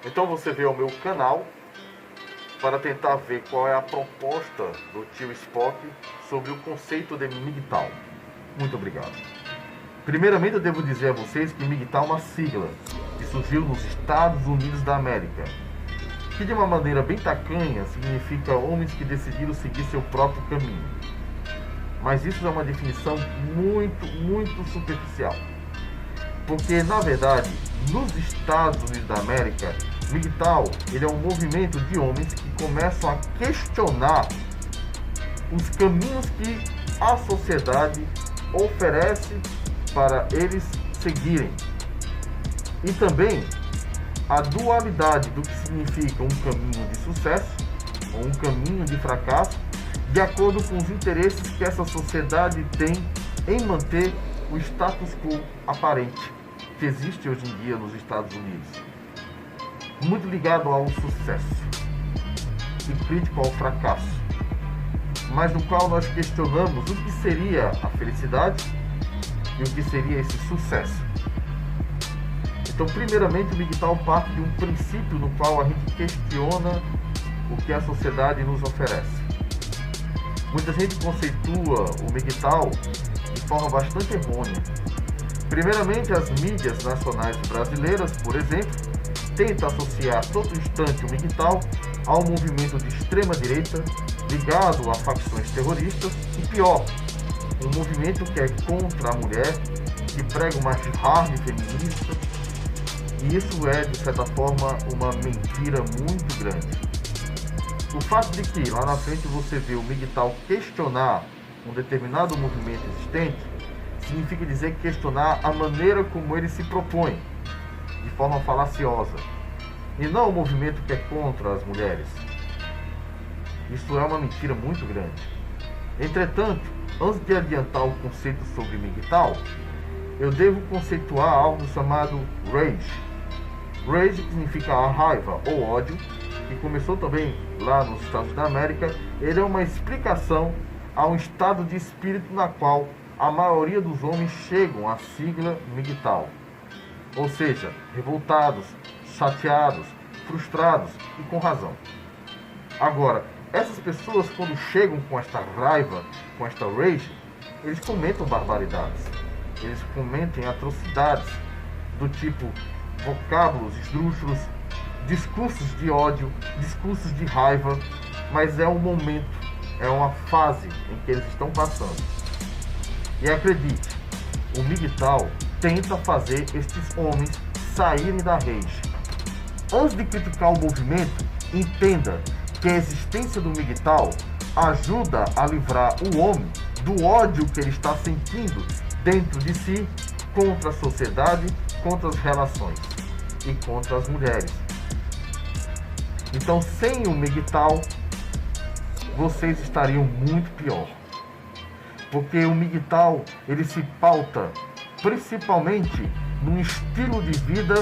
Então você veio ao meu canal para tentar ver qual é a proposta do tio Spock sobre o conceito de MGTOW. Muito obrigado. Primeiramente eu devo dizer a vocês que MGTOW é uma sigla que surgiu nos Estados Unidos da América, que de uma maneira bem tacanha significa homens que decidiram seguir seu próprio caminho. Mas isso é uma definição muito superficial. Porque, na verdade, nos Estados Unidos da América, MGTOW ele é um movimento de homens que começam a questionar os caminhos que a sociedade oferece para eles seguirem. E também a dualidade do que significa um caminho de sucesso ou um caminho de fracasso, de acordo com os interesses que essa sociedade tem em manter o status quo aparente que existe hoje em dia nos Estados Unidos, muito ligado ao sucesso e crítico ao fracasso, mas no qual nós questionamos o que seria a felicidade e o que seria esse sucesso. Então, primeiramente, o MGTOW parte de um princípio no qual a gente questiona o que a sociedade nos oferece. Muita gente conceitua o MGTOW de forma bastante errônea. Primeiramente, as mídias nacionais brasileiras, por exemplo, tentam associar todo instante o MGTOW ao movimento de extrema-direita ligado a facções terroristas e, pior, um movimento que é contra a mulher, que prega uma jihad feminista. E isso é, de certa forma, uma mentira muito grande. O fato de que lá na frente você vê o MGTOW questionar um determinado movimento existente, significa dizer questionar a maneira como ele se propõe, de forma falaciosa, e não o movimento que é contra as mulheres. Isso é uma mentira muito grande. Entretanto, antes de adiantar o conceito sobre MGTOW, eu devo conceituar algo chamado rage. Rage significa a raiva ou ódio, que começou também lá nos Estados da América. Ele é uma explicação a um estado de espírito na qual a maioria dos homens chegam à sigla MGTOW. Ou seja, revoltados, chateados, frustrados e com razão. Agora, essas pessoas quando chegam com esta raiva, com esta rage, eles comentam barbaridades. Eles comentam atrocidades do tipo vocábulos esdrúxulos, discursos de ódio, discursos de raiva, mas é um momento, é uma fase em que eles estão passando. E acredite, o MGTOW tenta fazer estes homens saírem da rage. Antes de criticar o movimento, entenda que a existência do MGTOW ajuda a livrar o homem do ódio que ele está sentindo dentro de si contra a sociedade, contra as relações e contra as mulheres. Então, sem o MGTOW, vocês estariam muito pior. Porque o MGTOW, ele se pauta principalmente num estilo de vida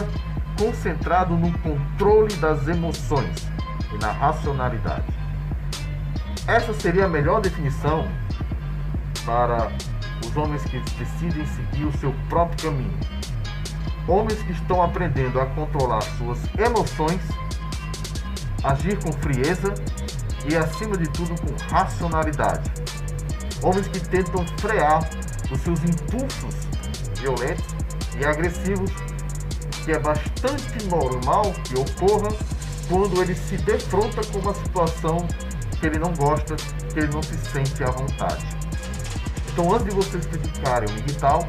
concentrado no controle das emoções e na racionalidade. Essa seria a melhor definição para os homens que decidem seguir o seu próprio caminho. Homens que estão aprendendo a controlar suas emoções, agir com frieza e, acima de tudo, com racionalidade. Homens que tentam frear os seus impulsos violentos e agressivos, que é bastante normal que ocorra quando ele se defronta com uma situação que ele não gosta, que ele não se sente à vontade. Então, antes de vocês criticarem o MGTOW,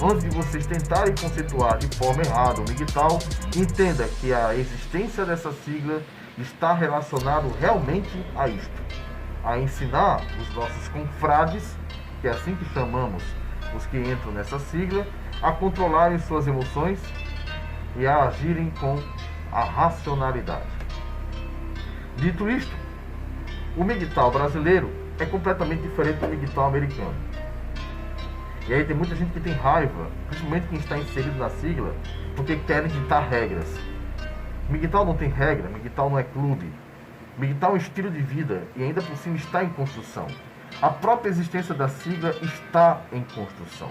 antes de vocês tentarem conceituar de forma errada o MGTOW, entenda que a existência dessa sigla está relacionado realmente a isto, a ensinar os nossos confrades, que é assim que chamamos os que entram nessa sigla, a controlarem suas emoções e a agirem com a racionalidade. Dito isto, o MGTOW brasileiro é completamente diferente do MGTOW americano. E aí tem muita gente que tem raiva, principalmente quem está inserido na sigla, porque querem ditar regras. MGTOW não tem regra, MGTOW não é clube. MGTOW é um estilo de vida e ainda por cima está em construção. A própria existência da sigla está em construção.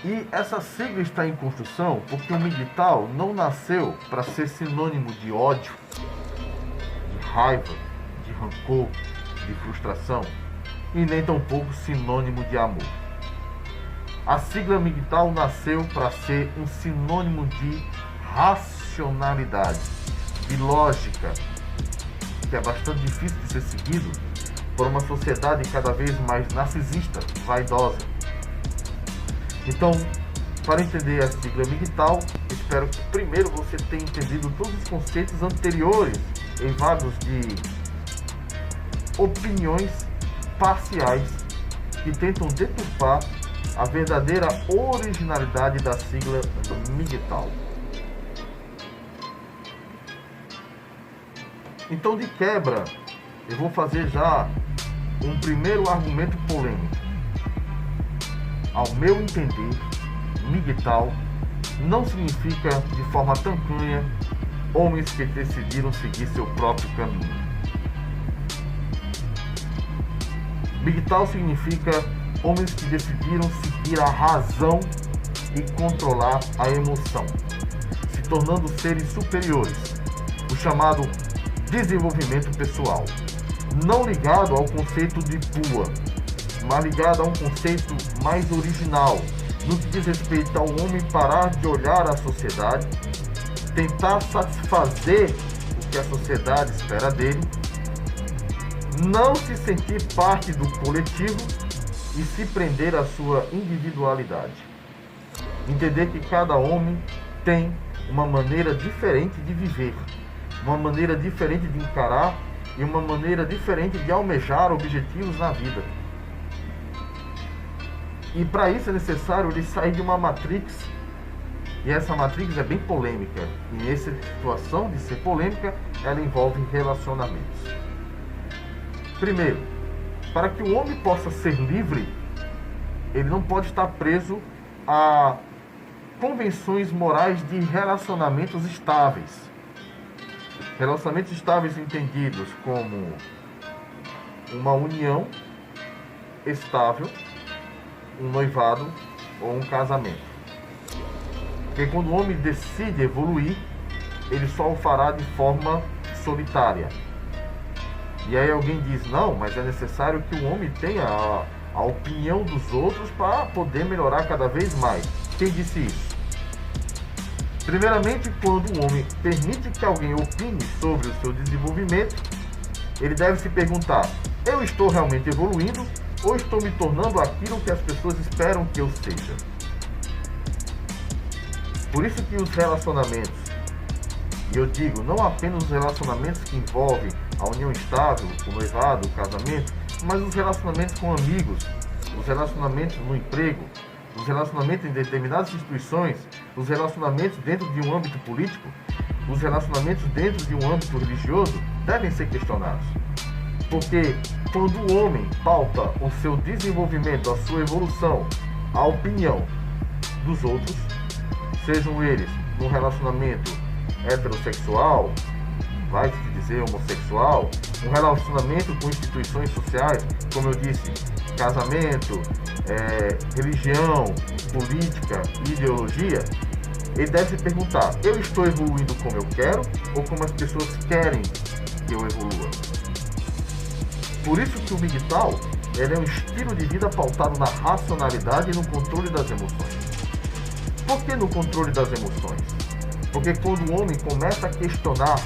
E essa sigla está em construção porque o MGTOW não nasceu para ser sinônimo de ódio, de raiva, de rancor, de frustração e nem tampouco sinônimo de amor. A sigla MGTOW nasceu para ser um sinônimo de racionalidade, de lógica, que é bastante difícil de ser seguido por uma sociedade cada vez mais narcisista, vaidosa. Então, para entender a sigla MGTOW, espero que primeiro você tenha entendido todos os conceitos anteriores eivados de opiniões parciais que tentam deturpar a verdadeira originalidade da sigla MGTOW. Então, de quebra, eu vou fazer já um primeiro argumento polêmico. Ao meu entender, MGTOW não significa de forma tacanha homens que decidiram seguir seu próprio caminho. MGTOW significa homens que decidiram seguir a razão e controlar a emoção, se tornando seres superiores, o chamado desenvolvimento pessoal, não ligado ao conceito de PUA, mas ligado a um conceito mais original, no que diz respeito ao homem parar de olhar a sociedade, tentar satisfazer o que a sociedade espera dele, não se sentir parte do coletivo e se prender à sua individualidade. Entender que cada homem tem uma maneira diferente de viver, uma maneira diferente de encarar e uma maneira diferente de almejar objetivos na vida. E para isso é necessário ele sair de uma matrix, e essa matrix é bem polêmica, e essa situação de ser polêmica, ela envolve relacionamentos. Primeiro, para que o homem possa ser livre, ele não pode estar preso a convenções morais de relacionamentos estáveis. Relacionamentos estáveis entendidos como uma união estável, um noivado ou um casamento. Porque quando o homem decide evoluir, ele só o fará de forma solitária. E aí alguém diz, não, mas é necessário que o homem tenha a opinião dos outros para poder melhorar cada vez mais. Quem disse isso? Primeiramente, quando o homem permite que alguém opine sobre o seu desenvolvimento, ele deve se perguntar, eu estou realmente evoluindo ou estou me tornando aquilo que as pessoas esperam que eu seja? Por isso que os relacionamentos, e eu digo, não apenas os relacionamentos que envolvem a união estável, o noivado, o casamento, mas os relacionamentos com amigos, os relacionamentos no emprego, os relacionamentos em determinadas instituições, os relacionamentos dentro de um âmbito político, os relacionamentos dentro de um âmbito religioso, devem ser questionados. Porque quando o homem pauta o seu desenvolvimento, a sua evolução, a opinião dos outros, sejam eles num relacionamento heterossexual, vai se dizer homossexual, um relacionamento com instituições sociais, como eu disse, casamento, religião, política, ideologia, ele deve se perguntar, eu estou evoluindo como eu quero ou como as pessoas querem que eu evolua? Por isso que o MGTOW é um estilo de vida pautado na racionalidade e no controle das emoções. Por que no controle das emoções? Porque quando o homem começa a questionar,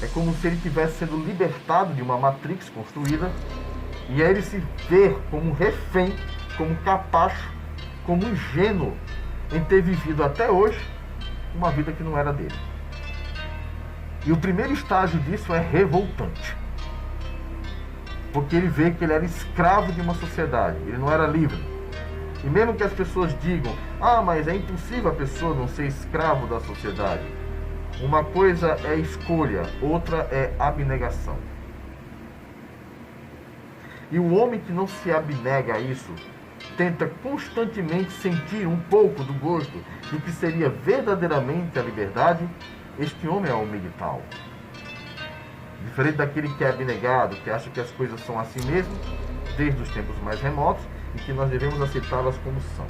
é como se ele estivesse sendo libertado de uma matrix construída, e aí ele se vê como um refém, como um capacho, como um ingênuo em ter vivido até hoje uma vida que não era dele. E o primeiro estágio disso é revoltante. Porque ele vê que ele era escravo de uma sociedade, ele não era livre. E mesmo que as pessoas digam, mas é impossível a pessoa não ser escravo da sociedade. Uma coisa é escolha, outra é abnegação. E o homem que não se abnega a isso, tenta constantemente sentir um pouco do gosto do que seria verdadeiramente a liberdade, este homem é o MGTOW. Diferente daquele que é abnegado, que acha que as coisas são assim mesmo, desde os tempos mais remotos e que nós devemos aceitá-las como são.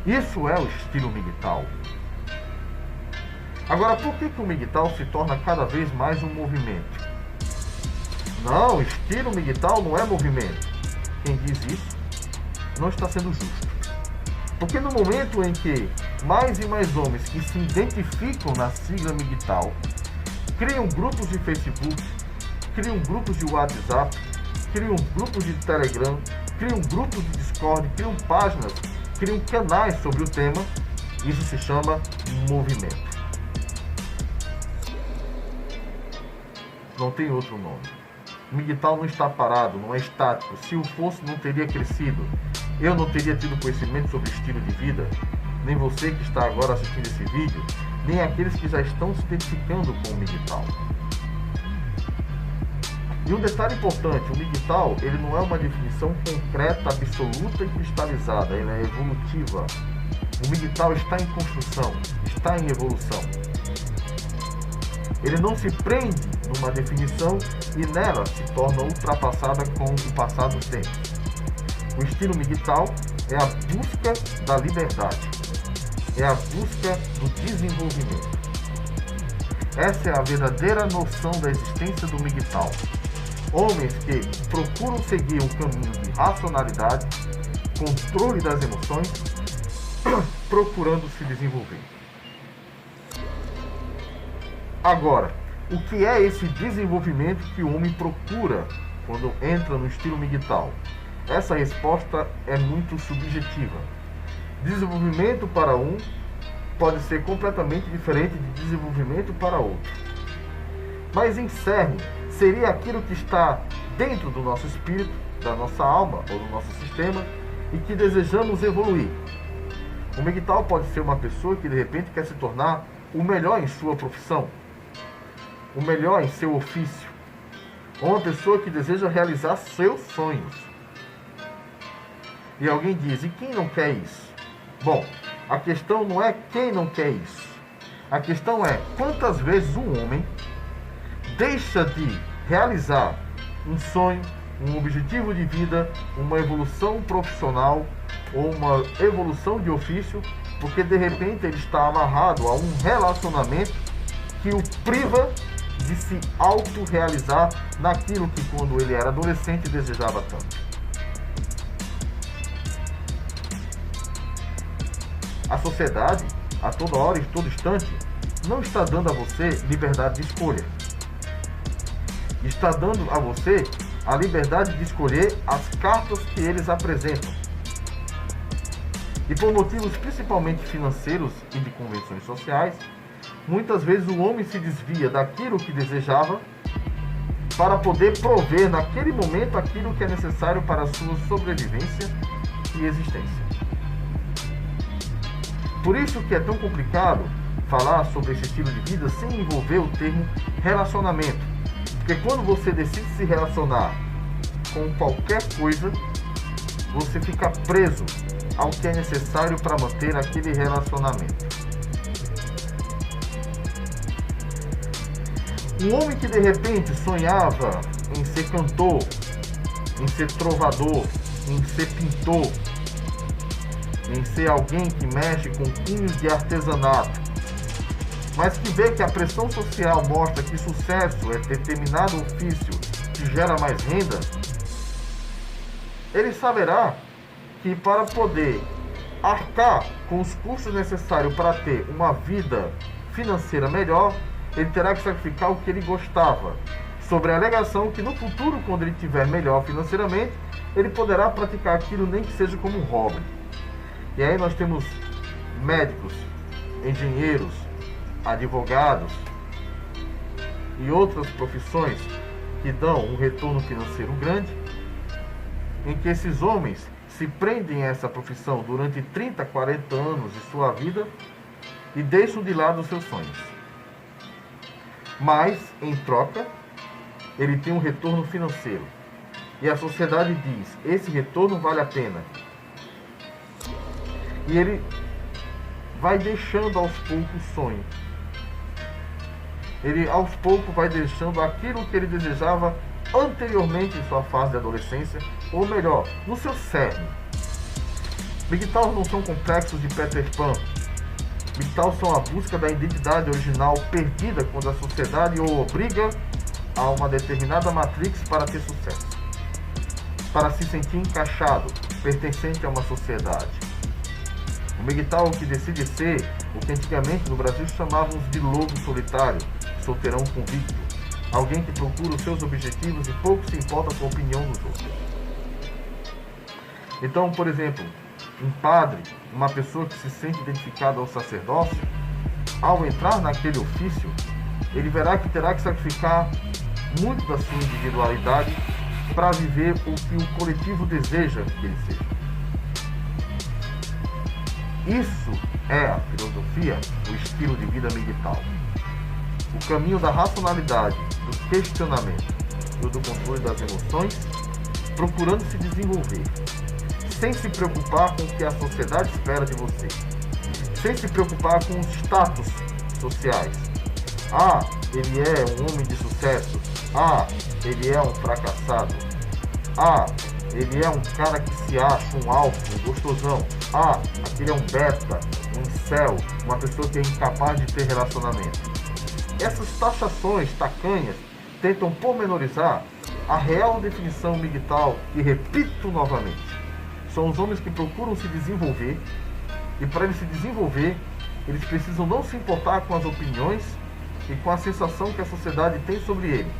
Isso é o estilo MGTOW. Agora, por que o MGTOW se torna cada vez mais um movimento? Não, o estilo MGTOW não é movimento. Quem diz isso não está sendo justo. Porque no momento em que mais e mais homens que se identificam na sigla MGTOW criam grupos de Facebook, criam grupos de WhatsApp, criam grupos de Telegram, criam grupos de Discord, criam páginas, criam canais sobre o tema, isso se chama movimento. Não tem outro nome. O MGTOW não está parado, não é estático. Se o fosse, não teria crescido. Eu não teria tido conhecimento sobre estilo de vida. Nem você que está agora assistindo esse vídeo, nem aqueles que já estão se identificando com o MGTOW. E um detalhe importante, o MGTOW, ele não é uma definição concreta, absoluta e cristalizada, ela é evolutiva. O MGTOW está em construção, está em evolução. Ele não se prende numa definição e nela se torna ultrapassada com o passar do tempo. O estilo MGTOW é a busca da liberdade, é a busca do desenvolvimento. Essa é a verdadeira noção da existência do MGTOW. Homens que procuram seguir um caminho de racionalidade, controle das emoções, procurando se desenvolver. Agora, o que é esse desenvolvimento que o homem procura quando entra no estilo MGTOW? Essa resposta é muito subjetiva. Desenvolvimento para um pode ser completamente diferente de desenvolvimento para outro. Mas em cerne, seria aquilo que está dentro do nosso espírito, da nossa alma ou do nosso sistema e que desejamos evoluir. O MGTOW pode ser uma pessoa que de repente quer se tornar o melhor em sua profissão, o melhor em seu ofício, ou uma pessoa que deseja realizar seus sonhos. E alguém diz, e quem não quer isso? Bom, a questão não é quem não quer isso. A questão é quantas vezes um homem deixa de realizar um sonho, um objetivo de vida, uma evolução profissional ou uma evolução de ofício, porque de repente ele está amarrado a um relacionamento que o priva de se autorrealizar naquilo que quando ele era adolescente desejava tanto. A sociedade, a toda hora e todo instante, não está dando a você liberdade de escolha. Está dando a você a liberdade de escolher as cartas que eles apresentam. E por motivos principalmente financeiros e de convenções sociais, muitas vezes o homem se desvia daquilo que desejava para poder prover naquele momento aquilo que é necessário para a sua sobrevivência e existência. Por isso que é tão complicado falar sobre esse estilo de vida sem envolver o termo relacionamento. Porque quando você decide se relacionar com qualquer coisa, você fica preso ao que é necessário para manter aquele relacionamento. Um homem que de repente sonhava em ser cantor, em ser trovador, em ser pintor, em ser alguém que mexe com cunhos de artesanato, mas que vê que a pressão social mostra que sucesso é determinado ofício que gera mais renda, ele saberá que para poder arcar com os custos necessários para ter uma vida financeira melhor, ele terá que sacrificar o que ele gostava, sobre a alegação que no futuro, quando ele estiver melhor financeiramente, ele poderá praticar aquilo nem que seja como um hobby. E aí nós temos médicos, engenheiros, advogados e outras profissões que dão um retorno financeiro grande, em que esses homens se prendem a essa profissão durante 30, 40 anos de sua vida e deixam de lado os seus sonhos. Mas, em troca, ele tem um retorno financeiro. E a sociedade diz, esse retorno vale a pena. E ele vai deixando aos poucos o sonho. Ele aos poucos vai deixando aquilo que ele desejava anteriormente em sua fase de adolescência, ou melhor, no seu cerne. MGTOWs não são complexos de Peter Pan. MGTOWs são a busca da identidade original perdida quando a sociedade o obriga a uma determinada matrix para ter sucesso, para se sentir encaixado, pertencente a uma sociedade. O MGTOW que decide ser o que antigamente no Brasil chamávamos de lobo solitário, solteirão convicto, alguém que procura os seus objetivos e pouco se importa com a opinião dos outros. Então, por exemplo, um padre, uma pessoa que se sente identificada ao sacerdócio, ao entrar naquele ofício, ele verá que terá que sacrificar muito da sua individualidade para viver o que o coletivo deseja que ele seja. Isso é a filosofia, o estilo de vida MGTOW. O caminho da racionalidade, do questionamento e do controle das emoções, procurando se desenvolver, sem se preocupar com o que a sociedade espera de você, sem se preocupar com os status sociais. Ah, ele é um homem de sucesso. Ah, ele é um fracassado. Ah, ele é um cara que se acha um alfa, um gostosão. Ah, aquele é um beta, um incel, uma pessoa que é incapaz de ter relacionamento. Essas taxações tacanhas tentam pormenorizar a real definição MGTOW, e repito novamente, são os homens que procuram se desenvolver, e para eles se desenvolver, eles precisam não se importar com as opiniões e com a sensação que a sociedade tem sobre ele.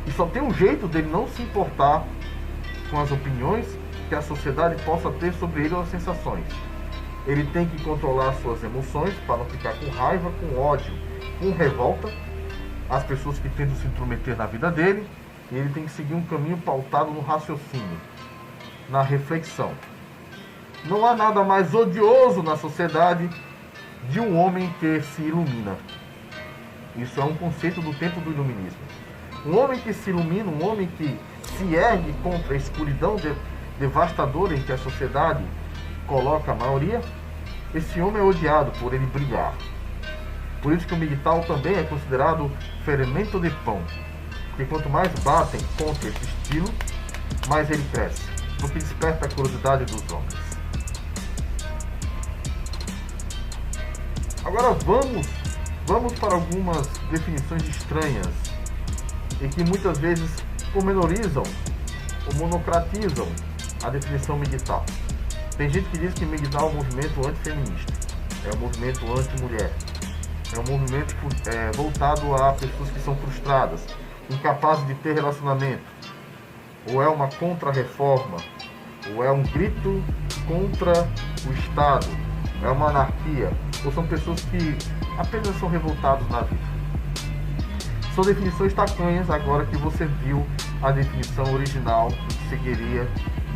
E só tem um jeito dele não se importar com as opiniões que a sociedade possa ter sobre ele ou as sensações. Ele tem que controlar suas emoções para não ficar com raiva, com ódio, com revolta, as pessoas que tentam se intrometer na vida dele, e ele tem que seguir um caminho pautado no raciocínio, na reflexão. Não há nada mais odioso na sociedade de um homem que se ilumina. Isso é um conceito do tempo do iluminismo. Um homem que se ilumina, um homem que se ergue contra a escuridão devastadora em que a sociedade coloca a maioria, esse homem é odiado por ele brilhar. Por isso que o MGTOW também é considerado fermento de pão. Porque quanto mais batem contra esse estilo, mais ele cresce. Porque desperta a curiosidade dos homens. Agora vamos para algumas definições estranhas e que muitas vezes pormenorizam ou monocratizam a definição MGTOW. Tem gente que diz que MGTOW é um movimento antifeminista, é um movimento anti-mulher, é um movimento voltado a pessoas que são frustradas, incapazes de ter relacionamento, ou é uma contra-reforma, ou é um grito contra o Estado, é uma anarquia, ou são pessoas que apenas são revoltados na vida. São definições tacanhas agora que você viu a definição original do que seguiria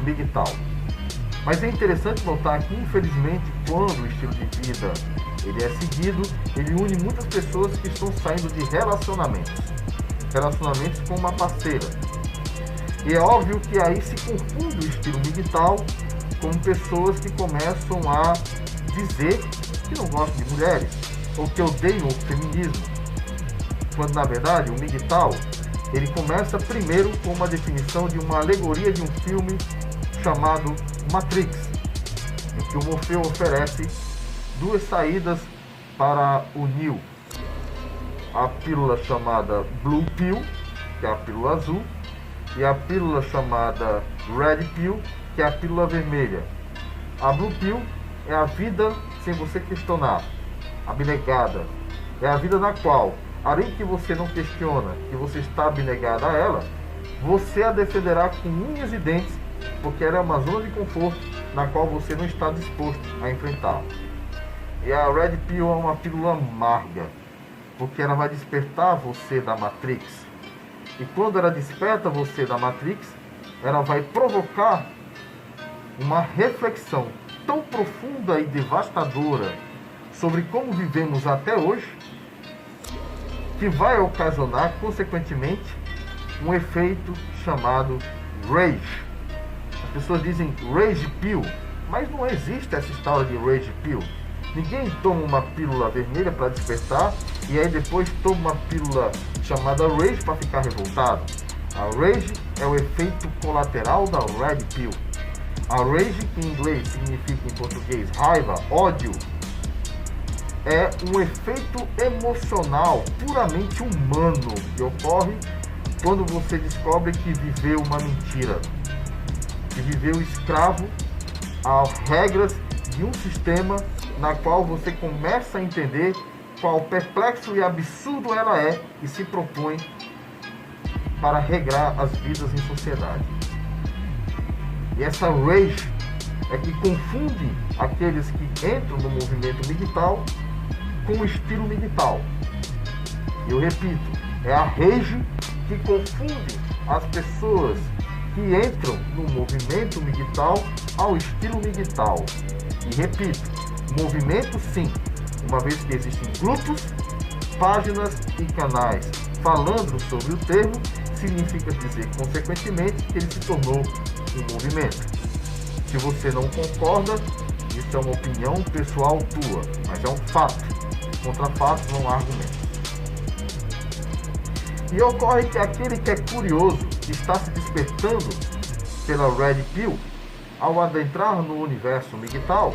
MGTOW. Mas é interessante notar que, infelizmente, quando o estilo de vida ele é seguido, ele une muitas pessoas que estão saindo de relacionamentos com uma parceira. E é óbvio que aí se confunde o estilo MGTOW com pessoas que começam a dizer que não gostam de mulheres ou que odeiam o feminismo, quando na verdade o MGTOW ele começa primeiro com uma definição de uma alegoria de um filme chamado Matrix, em que o Morfeu oferece duas saídas para o Neo: a pílula chamada Blue Pill, que é a pílula azul, e a pílula chamada Red Pill, que é a pílula vermelha. A Blue Pill é a vida sem você questionar, abnegada. É a vida na qual, além que você não questiona, que você está abnegado a ela, você a defenderá com unhas e dentes, porque ela é uma zona de conforto na qual você não está disposto a enfrentar. E a Red Pill é uma pílula amarga, porque ela vai despertar você da Matrix. E quando ela desperta você da Matrix, ela vai provocar uma reflexão tão profunda e devastadora sobre como vivemos até hoje, que vai ocasionar, consequentemente, um efeito chamado rage. As pessoas dizem rage pill, mas não existe essa história de rage pill. Ninguém toma uma pílula vermelha para despertar e aí depois toma uma pílula chamada rage para ficar revoltado. A rage é o efeito colateral da red pill. A rage, que em inglês significa em português raiva, ódio, é um efeito emocional puramente humano que ocorre quando você descobre que viveu uma mentira, que viveu escravo às regras de um sistema na qual você começa a entender qual perplexo e absurdo ela é e se propõe para regrar as vidas em sociedade. E essa rage é que confunde aqueles que entram no movimento MGTOW com o estilo MGTOW. Eu repito, é a rage que confunde as pessoas que entram no movimento MGTOW ao estilo MGTOW. E repito, movimento sim, uma vez que existem grupos, páginas e canais falando sobre o termo, significa dizer, consequentemente, que ele se tornou um movimento. Se você não concorda, isso é uma opinião pessoal tua, mas é um fato. Contra fatos não há argumentos. E ocorre que aquele que é curioso, que está se despertando pela Red Pill, ao adentrar no universo MGTOW,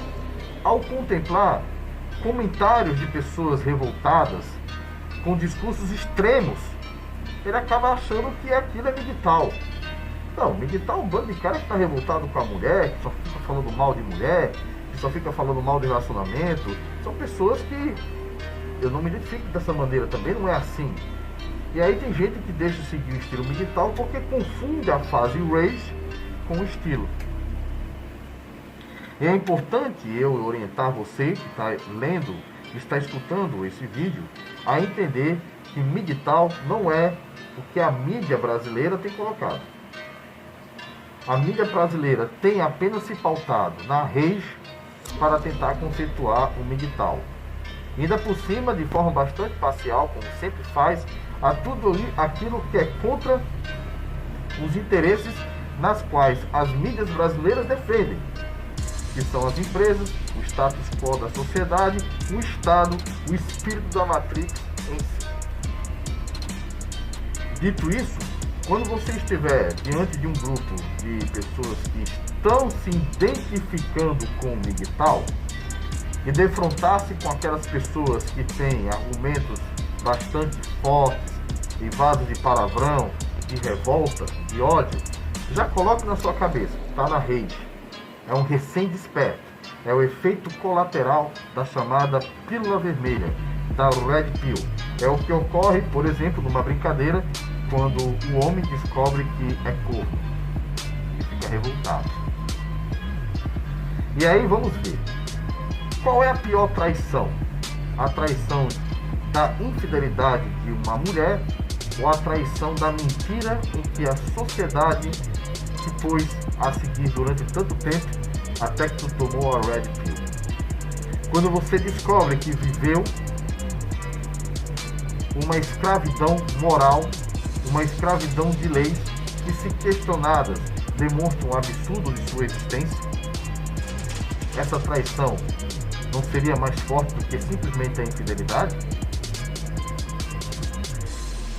ao contemplar comentários de pessoas revoltadas, com discursos extremos, ele acaba achando que aquilo é MGTOW. Não, MGTOW é um bando de cara que está revoltado com a mulher, que só fica falando mal de mulher, que só fica falando mal de relacionamento. São pessoas que eu não me identifico dessa maneira, também não é assim. E aí tem gente que deixa de seguir o estilo MGTOW porque confunde a fase rage com o estilo. E é importante eu orientar você que está lendo, que está escutando esse vídeo, a entender que MGTOW não é o que a mídia brasileira tem colocado. A mídia brasileira tem apenas se pautado na rage para tentar conceituar o MGTOW. Ainda por cima, de forma bastante parcial, como sempre faz, a tudo aquilo que é contra os interesses nas quais as mídias brasileiras defendem, que são as empresas, o status quo da sociedade, o Estado, o espírito da Matrix em si. Dito isso, quando você estiver diante de um grupo de pessoas que estão se identificando com o MGTOW e defrontar-se com aquelas pessoas que têm argumentos bastante fortes, livados de palavrão, de revolta, de ódio, já coloque na sua cabeça, está na rede. É um recém-desperto, é o efeito colateral da chamada pílula vermelha, da Red Pill. É o que ocorre, por exemplo, numa brincadeira, quando o homem descobre que é corno e fica revoltado. E aí vamos ver, qual é a pior traição? A traição da infidelidade de uma mulher ou a traição da mentira em que a sociedade se pôs a seguir durante tanto tempo até que tu tomou a Red Pill? Quando você descobre que viveu uma escravidão moral, uma escravidão de leis que, se questionadas, demonstram o absurdo de sua existência, essa traição não seria mais forte do que simplesmente a infidelidade?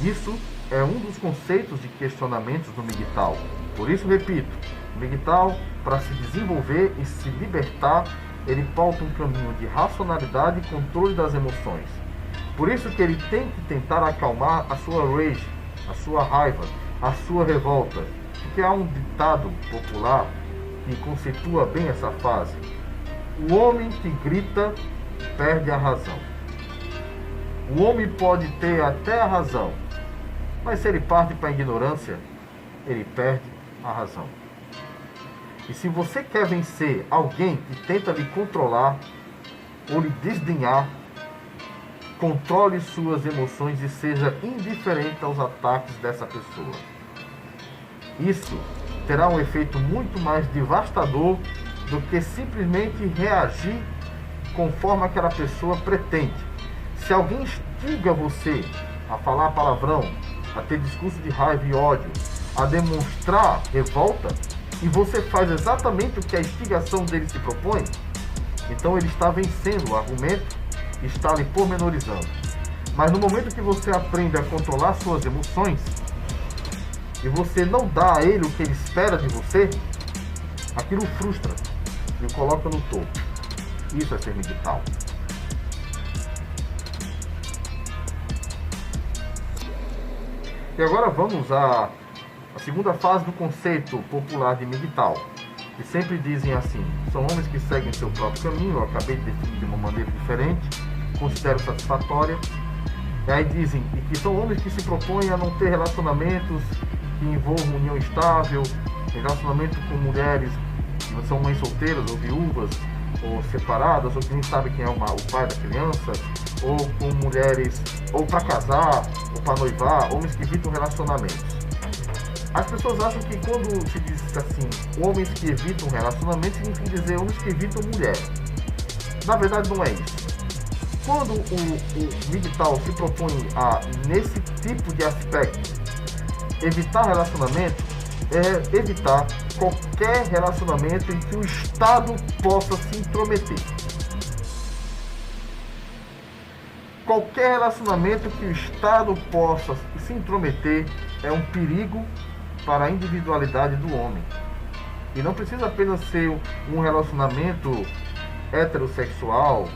Isso é um dos conceitos de questionamentos do MGTOW. Por isso, repito, o MGTOW, para se desenvolver e se libertar, ele pauta um caminho de racionalidade e controle das emoções. Por isso que ele tem que tentar acalmar a sua rage, a sua raiva, a sua revolta. Porque há um ditado popular que conceitua bem essa fase. O homem que grita perde a razão. O homem pode ter até a razão, mas se ele parte para a ignorância, ele perde a razão. E se você quer vencer alguém que tenta lhe controlar ou lhe desdenhar, controle suas emoções e seja indiferente aos ataques dessa pessoa. Isso terá um efeito muito mais devastador do que simplesmente reagir conforme aquela pessoa pretende. Se alguém instiga você a falar palavrão, a ter discurso de raiva e ódio, a demonstrar revolta, e você faz exatamente o que a instigação dele se propõe, então ele está vencendo o argumento, está lhe pormenorizando. Mas no momento que você aprende a controlar suas emoções, e você não dá a ele o que ele espera de você, aquilo frustra e o coloca no topo. Isso é ser migtal. E agora vamos à segunda fase do conceito popular de migtal, que sempre dizem assim: são homens que seguem seu próprio caminho. Eu acabei de definir de uma maneira diferente, considero satisfatória. E aí dizem que são homens que se propõem a não ter relacionamentos que envolvam união estável, relacionamento com mulheres que são mães solteiras ou viúvas, ou separadas, ou que nem sabe quem é o pai da criança, ou com mulheres, ou para casar, ou para noivar, homens que evitam relacionamentos. As pessoas acham que quando se diz assim, homens que evitam relacionamentos, significa dizer homens que evitam mulher. Na verdade não é isso. Quando o migtal se propõe a, nesse tipo de aspecto, evitar relacionamento, é evitar qualquer relacionamento em que o Estado possa se intrometer. Qualquer relacionamento que o Estado possa se intrometer é um perigo para a individualidade do homem. E não precisa apenas ser um relacionamento heterossexual,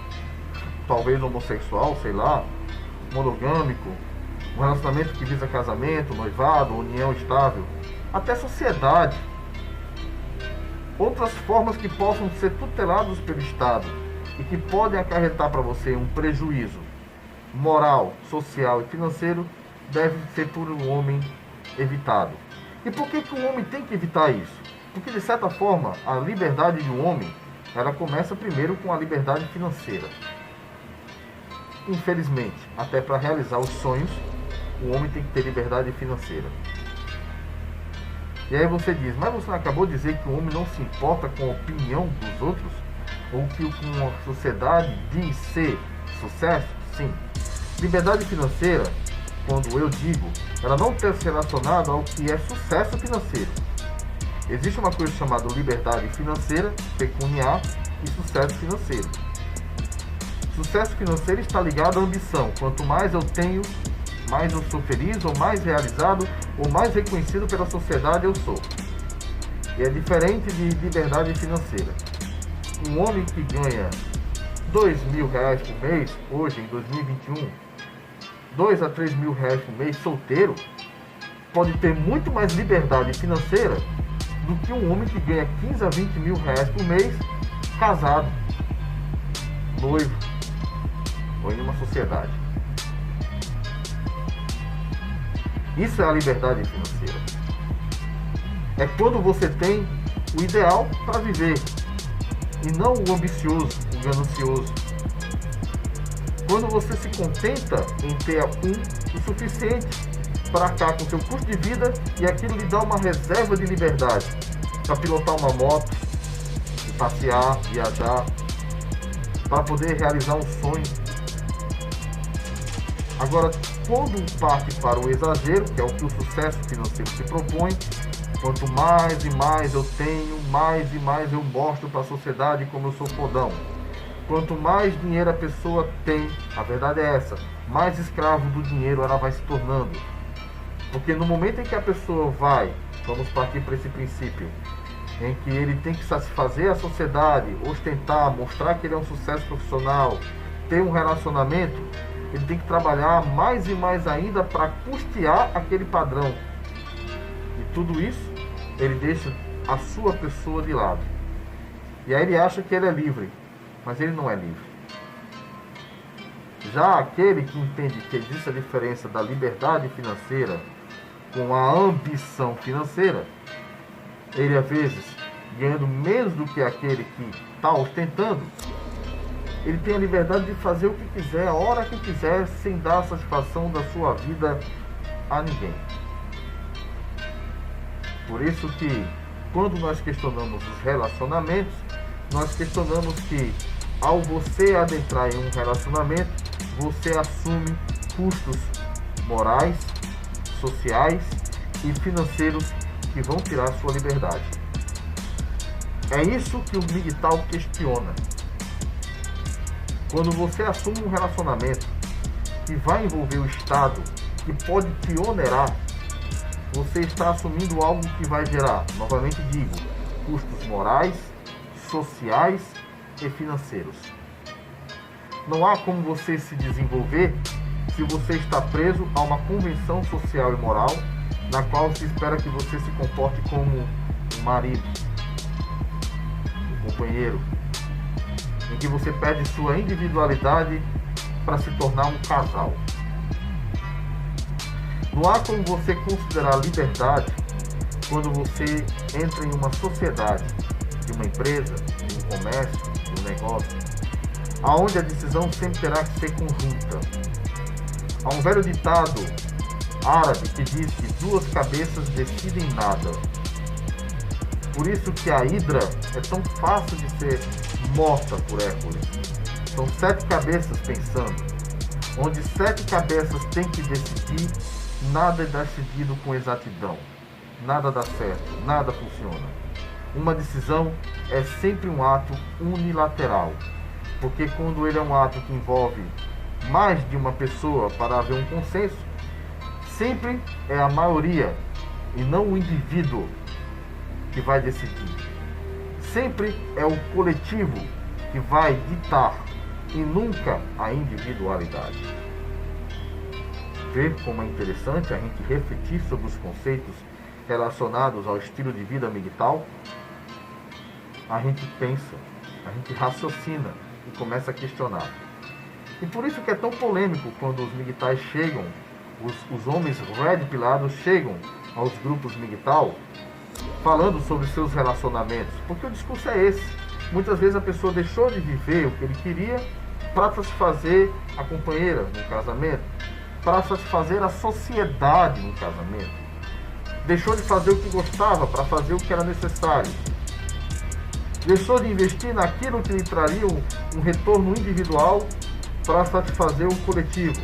talvez homossexual, sei lá, monogâmico, um relacionamento que visa casamento, noivado, união estável, até sociedade. Outras formas que possam ser tuteladas pelo Estado e que podem acarretar para você um prejuízo moral, social e financeiro deve ser por um homem evitado. E por que o homem tem que evitar isso? Porque, de certa forma, a liberdade de um homem, ela começa primeiro com a liberdade financeira. Infelizmente, até para realizar os sonhos, o homem tem que ter liberdade financeira. E aí você diz, mas você acabou de dizer que o homem não se importa com a opinião dos outros? Ou que uma sociedade diz ser sucesso? Sim. Liberdade financeira, quando eu digo, ela não está relacionada ao que é sucesso financeiro. Existe uma coisa chamada liberdade financeira, pecuniar, e sucesso financeiro. Sucesso financeiro está ligado à ambição. Quanto mais eu tenho, mais eu sou feliz, ou mais realizado, ou mais reconhecido pela sociedade eu sou. E é diferente de liberdade financeira. Um homem que ganha R$2.000 por mês, hoje em 2021, 2 a 3 mil reais por mês, solteiro, pode ter muito mais liberdade financeira do que um homem que ganha 15 a 20 mil reais por mês, casado, noivo, ou em uma sociedade. Isso é a liberdade financeira. É quando você tem o ideal para viver, e não o ambicioso, o ganancioso. Quando você se contenta em ter o suficiente para cá com seu custo de vida, e aquilo lhe dá uma reserva de liberdade para pilotar uma moto, passear, viajar, para poder realizar um sonho. Agora, quando parte para o exagero, que é o que o sucesso financeiro se propõe, quanto mais e mais eu tenho, mais e mais eu mostro para a sociedade como eu sou fodão. Quanto mais dinheiro a pessoa tem, a verdade é essa, mais escravo do dinheiro ela vai se tornando. Porque no momento em que a pessoa vai, vamos partir para esse princípio, em que ele tem que satisfazer a sociedade, ostentar, mostrar que ele é um sucesso profissional, ter um relacionamento, ele tem que trabalhar mais e mais ainda para custear aquele padrão. E tudo isso, ele deixa a sua pessoa de lado. E aí ele acha que ele é livre, mas ele não é livre. Já aquele que entende que existe a diferença da liberdade financeira com a ambição financeira, ele às vezes, ganhando menos do que aquele que está ostentando, ele tem a liberdade de fazer o que quiser, a hora que quiser, sem dar a satisfação da sua vida a ninguém. Por isso que, quando nós questionamos os relacionamentos, nós questionamos que, ao você adentrar em um relacionamento, você assume custos morais, sociais e financeiros que vão tirar a sua liberdade. É isso que o migtal questiona. Quando você assume um relacionamento que vai envolver o Estado, que pode te onerar, você está assumindo algo que vai gerar, novamente digo, custos morais, sociais e financeiros. Não há como você se desenvolver se você está preso a uma convenção social e moral na qual se espera que você se comporte como um marido, um companheiro, em que você perde sua individualidade para se tornar um casal. Não há como você considerar liberdade quando você entra em uma sociedade, de uma empresa, de um comércio, de um negócio, aonde a decisão sempre terá que ser conjunta. Há um velho ditado árabe que diz que duas cabeças decidem nada. Por isso que a Hidra é tão fácil de ser morta por Hércules. São 7 cabeças pensando. Onde 7 cabeças têm que decidir, nada é decidido com exatidão. Nada dá certo, nada funciona. Uma decisão é sempre um ato unilateral. Porque quando ele é um ato que envolve mais de uma pessoa para haver um consenso, sempre é a maioria e não o indivíduo que vai decidir. Sempre é o coletivo que vai ditar e nunca a individualidade. Ver como é interessante a gente refletir sobre os conceitos relacionados ao estilo de vida MGTOW? A gente pensa, a gente raciocina e começa a questionar. E por isso que é tão polêmico quando os MGTOWs chegam, os homens red pilados chegam aos grupos MGTOW falando sobre seus relacionamentos, porque o discurso é esse. Muitas vezes a pessoa deixou de viver o que ele queria para satisfazer a companheira no casamento, para satisfazer a sociedade no casamento. Deixou de fazer o que gostava para fazer o que era necessário. Deixou de investir naquilo que lhe traria um retorno individual para satisfazer o coletivo.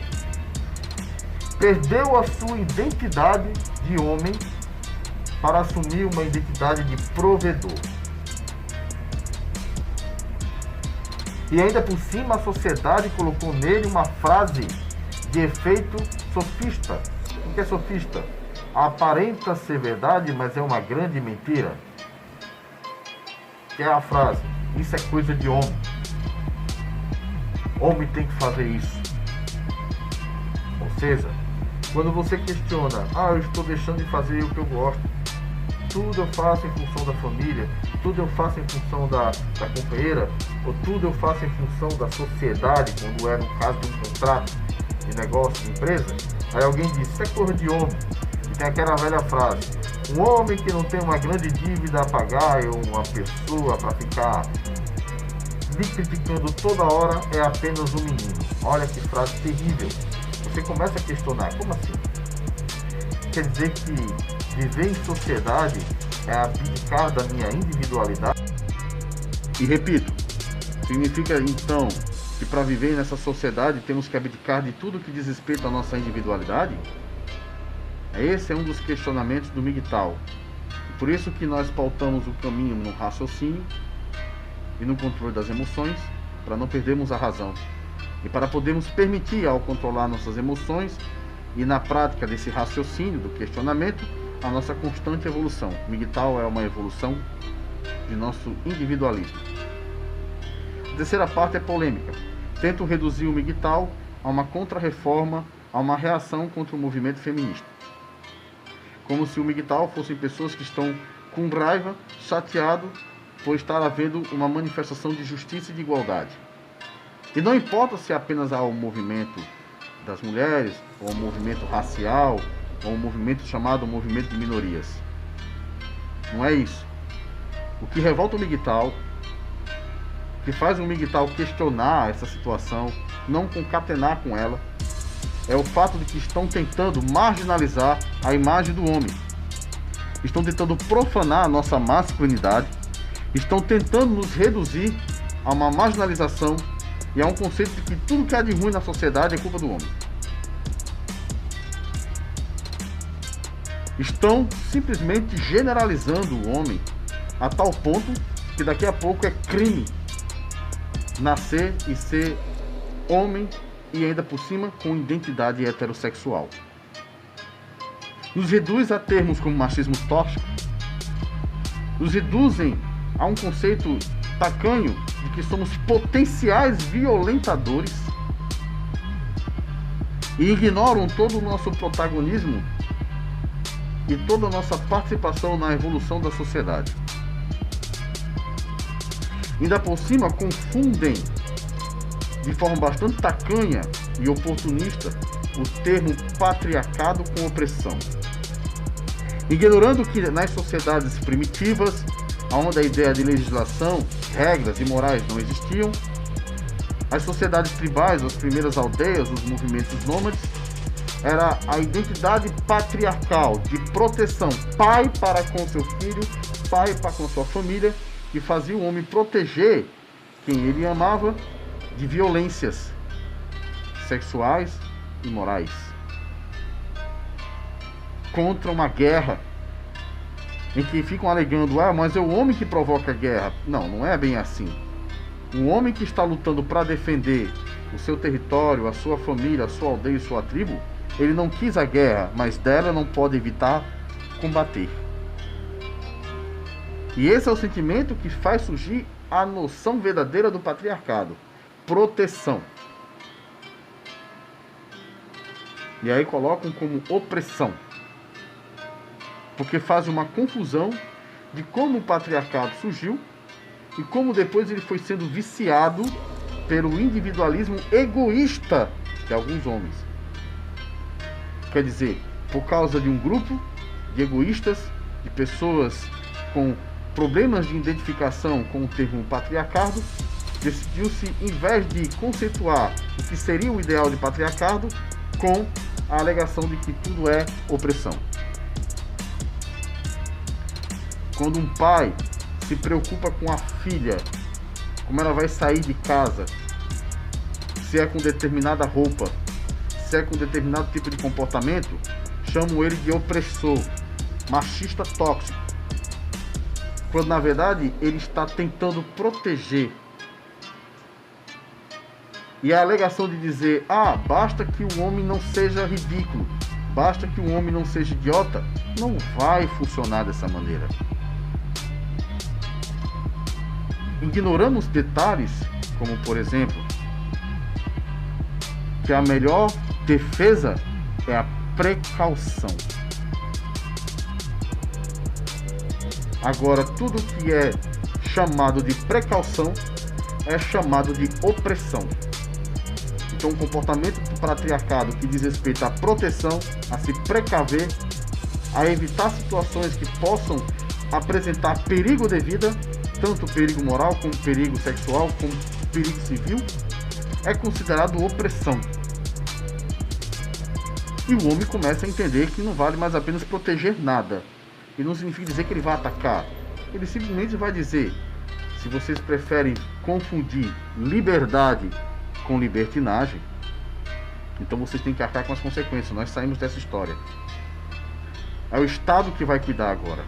Perdeu a sua identidade de homem para assumir uma identidade de provedor. E ainda por cima a sociedade colocou nele uma frase de efeito sofista. O que é sofista? Aparenta ser verdade, mas é uma grande mentira. Que é a frase: isso é coisa de homem. Homem tem que fazer isso. Ou seja, quando você questiona, eu estou deixando de fazer o que eu gosto, tudo eu faço em função da família, tudo eu faço em função da companheira, ou tudo eu faço em função da sociedade, quando é no caso de um contrato de negócio, de empresa, aí alguém diz, isso é coisa de homem. E tem aquela velha frase, um homem que não tem uma grande dívida a pagar, ou uma pessoa para ficar lhe criticando toda hora, é apenas um menino. Olha que frase terrível. Você começa a questionar, como assim? Quer dizer que viver em sociedade é abdicar da minha individualidade? E repito, significa então que para viver nessa sociedade temos que abdicar de tudo que diz respeito à nossa individualidade? Esse é um dos questionamentos do MGTOW. Por isso que nós pautamos o caminho no raciocínio e no controle das emoções, para não perdermos a razão. E para podermos permitir, ao controlar nossas emoções e na prática desse raciocínio, do questionamento, a nossa constante evolução. O MGTOW é uma evolução de nosso individualismo. A terceira parte é polêmica. Tento reduzir o MGTOW a uma contra-reforma, a uma reação contra o movimento feminista. Como se o MGTOW fossem pessoas que estão com raiva, chateado por estar havendo uma manifestação de justiça e de igualdade. E não importa se apenas há o movimento das mulheres, ou o movimento racial, ou um movimento chamado movimento de minorias. Não é isso. O que revolta o MGTOW, o que faz o MGTOW questionar essa situação, não concatenar com ela, é o fato de que estão tentando marginalizar a imagem do homem. Estão tentando profanar a nossa masculinidade, estão tentando nos reduzir a uma marginalização e a um conceito de que tudo que há de ruim na sociedade é culpa do homem. Estão simplesmente generalizando o homem a tal ponto que daqui a pouco é crime nascer e ser homem e ainda por cima com identidade heterossexual. nos reduz a termos como machismo tóxico, nos reduzem a um conceito tacanho de que somos potenciais violentadores e ignoram todo o nosso protagonismo e toda a nossa participação na evolução da sociedade. Ainda por cima, confundem de forma bastante tacanha e oportunista o termo patriarcado com opressão, ignorando que nas sociedades primitivas, onde a ideia de legislação, regras e morais não existiam, as sociedades tribais, as primeiras aldeias, os movimentos nômades, era a identidade patriarcal de proteção, pai para com seu filho, pai para com sua família, que fazia o homem proteger quem ele amava de violências sexuais e morais, contra uma guerra em que ficam alegando, mas é o homem que provoca a guerra. Não, não é bem assim. O homem que está lutando para defender o seu território, a sua família, a sua aldeia e sua tribo, ele não quis a guerra, mas dela não pode evitar combater. E esse é o sentimento que faz surgir a noção verdadeira do patriarcado: proteção. E aí colocam como opressão, porque faz uma confusão de como o patriarcado surgiu e como depois ele foi sendo viciado pelo individualismo egoísta de alguns homens. Quer dizer, por causa de um grupo de egoístas, de pessoas com problemas de identificação com o termo patriarcado, decidiu-se, em vez de conceituar o que seria o ideal de patriarcado, com a alegação de que tudo é opressão. Quando um pai se preocupa com a filha, como ela vai sair de casa, se é com determinada roupa, se é com determinado tipo de comportamento, chamam ele de opressor, machista tóxico, quando na verdade ele está tentando proteger. E a alegação de dizer, basta que o homem não seja ridículo, basta que o homem não seja idiota, não vai funcionar dessa maneira. Ignoramos detalhes, como por exemplo, que a melhor defesa é a precaução. Agora, tudo que é chamado de precaução é chamado de opressão. Então, um comportamento do patriarcado que diz respeito à proteção, a se precaver, a evitar situações que possam apresentar perigo de vida, tanto perigo moral, como perigo sexual, como perigo civil, é considerado opressão. E o homem começa a entender que não vale mais a pena proteger nada. E não significa dizer que ele vai atacar. Ele simplesmente vai dizer, se vocês preferem confundir liberdade com libertinagem, então vocês têm que arcar com as consequências. Nós saímos dessa história. É o Estado que vai cuidar agora.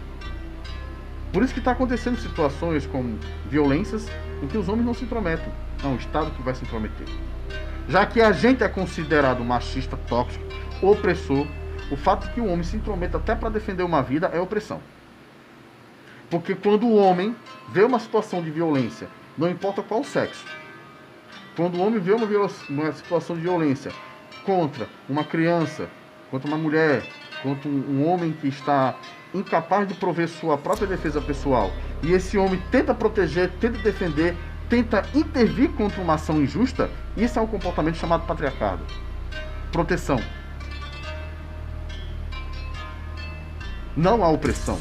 Por isso que está acontecendo situações como violências em que os homens não se intrometem. É o Estado que vai se intrometer. Já que a gente é considerado machista, tóxico, opressor, o fato de que o homem se intrometa até para defender uma vida é opressão. Porque quando o homem vê uma situação de violência, não importa qual o sexo, quando o homem vê uma situação de violência contra uma criança, contra uma mulher, contra um homem que está incapaz de prover sua própria defesa pessoal, e esse homem tenta proteger, tenta defender, tenta intervir contra uma ação injusta, isso é um comportamento chamado patriarcado. Proteção. Não há opressão.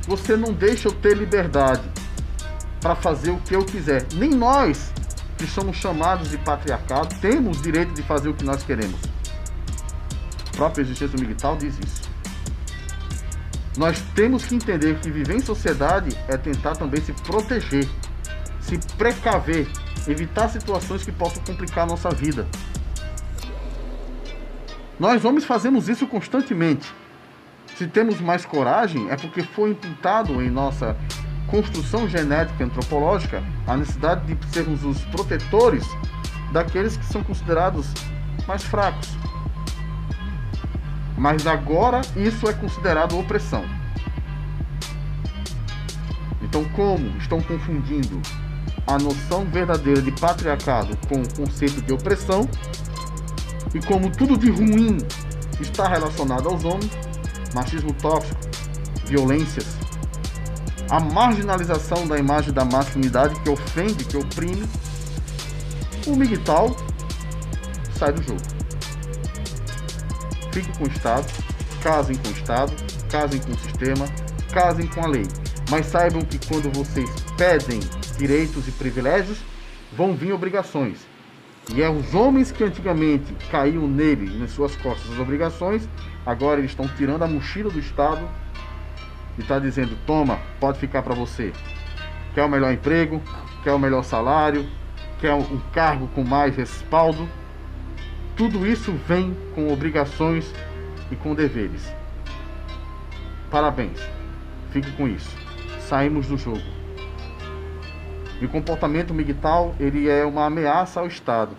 Você não deixa eu ter liberdade para fazer o que eu quiser. Nem nós, que somos chamados de patriarcado, temos o direito de fazer o que nós queremos. A própria existência migtal diz isso. Nós temos que entender que viver em sociedade é tentar também se proteger, se precaver, evitar situações que possam complicar a nossa vida. Nós homens fazemos isso constantemente. Se temos mais coragem, é porque foi imputado em nossa construção genética e antropológica a necessidade de sermos os protetores daqueles que são considerados mais fracos. Mas agora isso é considerado opressão. Então, como estão confundindo a noção verdadeira de patriarcado com o conceito de opressão, e como tudo de ruim está relacionado aos homens, machismo tóxico, violências, a marginalização da imagem da masculinidade que ofende, que oprime, o MGTOW sai do jogo. Fique com o Estado, casem com o Estado, casem com o sistema, casem com a lei. Mas saibam que quando vocês pedem direitos e privilégios, vão vir obrigações. E é os homens que antigamente caíam nele, nas suas costas, as obrigações, agora eles estão tirando a mochila do Estado e está dizendo, toma, pode ficar para você. Quer o melhor emprego, quer o melhor salário, quer um cargo com mais respaldo. Tudo isso vem com obrigações e com deveres. Parabéns, fique com isso. Saímos do jogo. E o comportamento MGTOW, ele é uma ameaça ao Estado.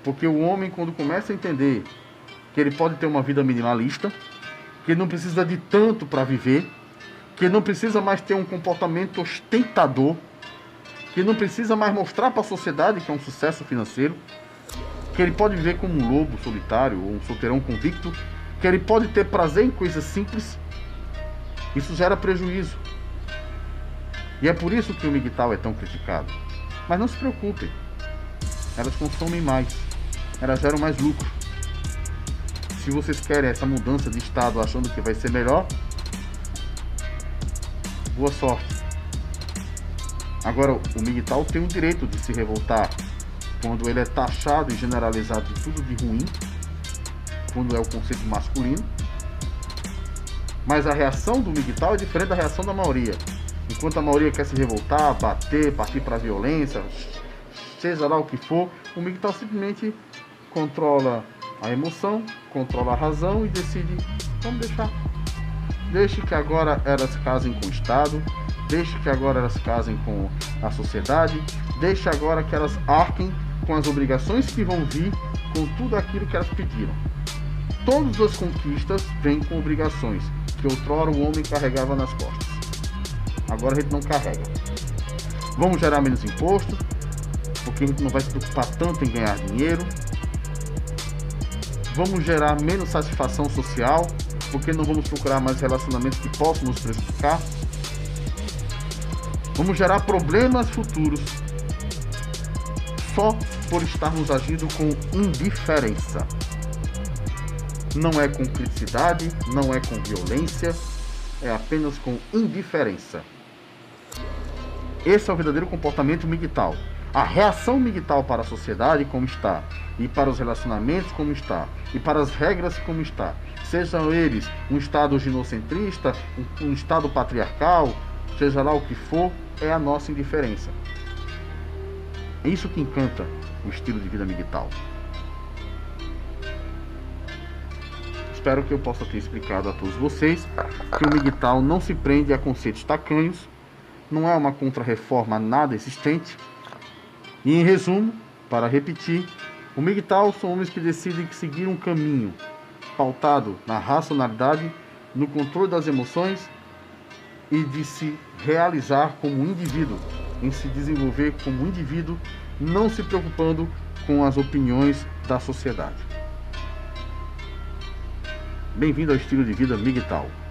Porque o homem, quando começa a entender que ele pode ter uma vida minimalista, que ele não precisa de tanto para viver, que ele não precisa mais ter um comportamento ostentador, que ele não precisa mais mostrar para a sociedade que é um sucesso financeiro, que ele pode viver como um lobo solitário ou um solteirão convicto, que ele pode ter prazer em coisas simples, isso gera prejuízo. E é por isso que o MGTOW é tão criticado. Mas não se preocupem, elas consomem mais, elas geram mais lucro. Se vocês querem essa mudança de estado achando que vai ser melhor, boa sorte. Agora, o MGTOW tem o direito de se revoltar quando ele é taxado e generalizado de tudo de ruim, quando é o conceito masculino. Mas a reação do MGTOW é diferente da reação da maioria. Enquanto a maioria quer se revoltar, bater, partir para a violência, seja lá o que for, o MGTOW simplesmente controla a emoção, controla a razão e decide, vamos deixar. Deixe que agora elas casem com o Estado, deixe que agora elas casem com a sociedade, deixe agora que elas arquem com as obrigações que vão vir, com tudo aquilo que elas pediram. Todas as conquistas vêm com obrigações, que outrora o homem carregava nas costas. Agora a gente não carrega. Vamos gerar menos imposto, porque a gente não vai se preocupar tanto em ganhar dinheiro. Vamos gerar menos satisfação social, porque não vamos procurar mais relacionamentos que possam nos prejudicar. Vamos gerar problemas futuros só por estarmos agindo com indiferença. Não é com criticidade, não é com violência, é apenas com indiferença. Esse é o verdadeiro comportamento MGTOW. A reação MGTOW para a sociedade como está, e para os relacionamentos como está, e para as regras como está, sejam eles um estado ginocentrista, um estado patriarcal, seja lá o que for, é a nossa indiferença. É isso que encanta o estilo de vida MGTOW. Espero que eu possa ter explicado a todos vocês que o MGTOW não se prende a conceitos tacanhos, não é uma contra-reforma nada existente. E em resumo, para repetir, o MGTOW são homens que decidem seguir um caminho pautado na racionalidade, no controle das emoções e de se realizar como indivíduo, em se desenvolver como indivíduo, não se preocupando com as opiniões da sociedade. Bem-vindo ao estilo de vida MGTOW.